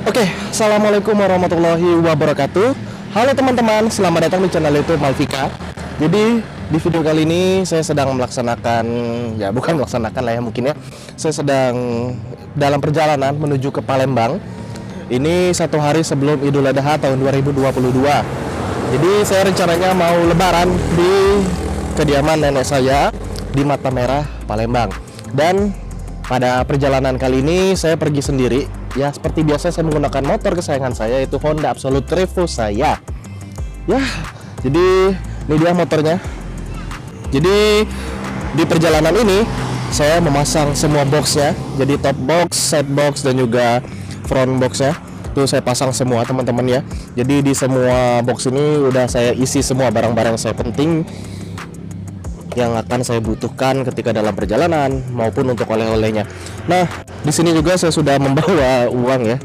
Oke, assalamualaikum warahmatullahi wabarakatuh. Halo teman-teman, selamat datang di channel YouTube Malvika. Jadi di video kali ini saya sedang melaksanakan, ya bukan melaksanakan lah ya mungkin ya. Saya sedang dalam perjalanan menuju ke Palembang. Ini satu hari sebelum Idul Adha tahun 2022. Jadi saya rencananya mau lebaran di kediaman nenek saya di Mata Merah, Palembang. Dan pada perjalanan kali ini saya pergi sendiri. Ya, seperti biasa saya menggunakan motor kesayangan saya, yaitu Honda Absolute Revo saya. Ya, jadi ini dia motornya. Jadi di perjalanan ini saya memasang semua boxnya. Jadi top box, side box, dan juga front boxnya. Itu saya pasang semua teman-teman ya. Jadi di semua box ini udah saya isi semua barang-barang saya penting yang akan saya butuhkan ketika dalam perjalanan maupun untuk oleh-olehnya. Nah, di sini juga saya sudah membawa uang ya.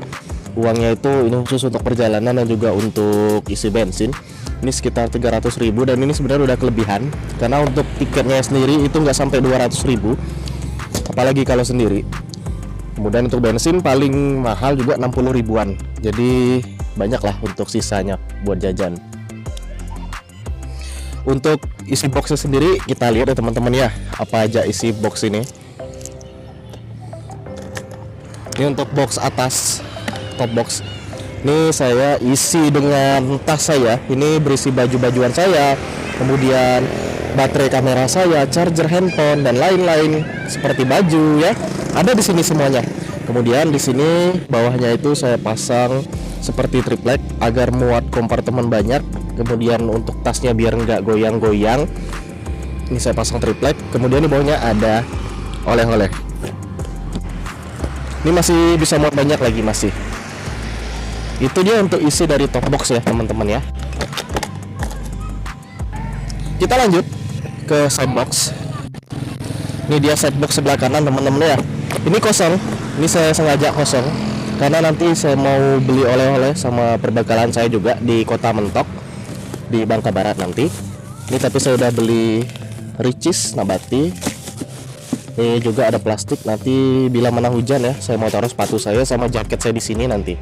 Uangnya itu ini khusus untuk perjalanan dan juga untuk isi bensin. Ini sekitar 300.000 dan ini sebenarnya udah kelebihan karena untuk tiketnya sendiri itu nggak sampai 200.000. Apalagi kalau sendiri. Kemudian untuk bensin paling mahal juga 60 ribuan. Jadi banyaklah untuk sisanya buat jajan. Untuk isi boxnya sendiri kita lihat ya teman-teman ya, apa aja isi box ini. Ini untuk box atas, top box. Ini saya isi dengan tas saya. Ini berisi baju-bajuan saya, kemudian baterai kamera saya, charger handphone dan lain-lain seperti baju ya. Ada di sini semuanya. Kemudian di sini bawahnya itu saya pasang seperti triplek agar muat kompartemen banyak. Kemudian untuk tasnya biar nggak goyang-goyang, ini saya pasang triplek. Kemudian di bawahnya ada oleh-oleh. Ini masih bisa muat banyak lagi masih. Itu dia untuk isi dari top box ya teman-teman ya. Kita lanjut ke side box. Ini dia side box sebelah kanan teman-teman ya. Ini kosong. Ini saya sengaja kosong karena nanti saya mau beli oleh-oleh sama perbekalan saya juga di Kota Mentok di Bangka Barat nanti. Ini tapi saya udah beli Ricis Nabati. Ini juga ada plastik, nanti bila mana hujan ya saya mau taruh sepatu saya sama jaket saya di sini nanti.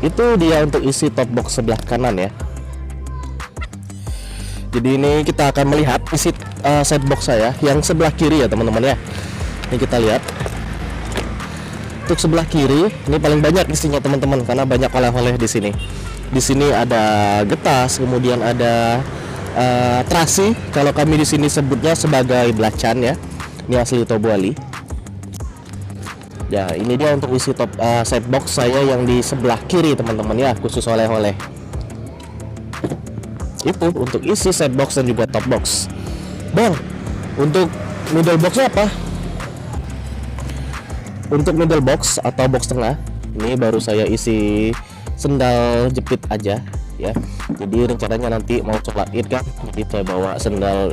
Itu dia untuk isi top box sebelah kanan ya. Jadi ini kita akan melihat isi side box saya yang sebelah kiri ya teman-teman ya. Ini kita lihat. Untuk sebelah kiri ini paling banyak isinya teman-teman karena banyak oleh-oleh di sini. Di sini ada getas, kemudian ada terasi. Kalau kami di sini sebutnya sebagai belacan ya. Ini asli Tobuali. Ya, ini dia untuk isi top side box saya yang di sebelah kiri teman-teman ya, khusus oleh-oleh. Itu untuk isi side box dan juga top box. Bang, untuk middle boxnya apa? Untuk middle box atau box tengah, ini baru saya isi sendal jepit aja ya. Jadi rencananya nanti mau sholat id kan, jadi saya bawa sendal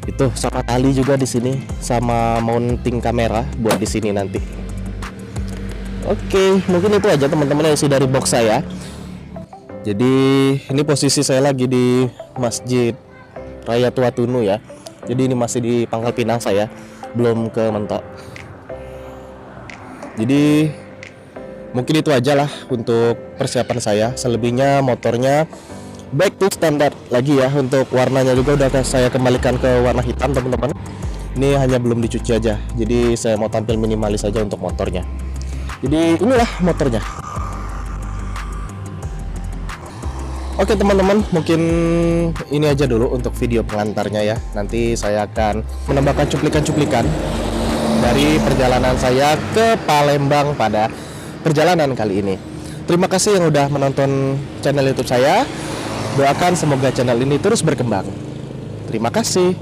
itu sama tali juga di sini, sama mounting kamera buat di sini nanti. Oke, mungkin itu aja teman-teman isi dari box saya. Jadi ini posisi saya lagi di Masjid Raya Tua Tunu ya. Jadi ini masih di Pangkal Pinang saya, belum ke Mentok. Jadi mungkin itu aja lah untuk persiapan saya. Selebihnya motornya back to standard lagi ya. Untuk warnanya juga udah saya kembalikan ke warna hitam teman-teman. Ini hanya belum dicuci aja. Jadi saya mau tampil minimalis saja untuk motornya. Jadi inilah motornya. Oke teman-teman, mungkin ini aja dulu untuk video pengantarnya ya. Nanti saya akan menambahkan cuplikan-cuplikan dari perjalanan saya ke Palembang pada perjalanan kali ini. Terima kasih yang udah menonton channel YouTube saya. Doakan semoga channel ini terus berkembang. Terima kasih.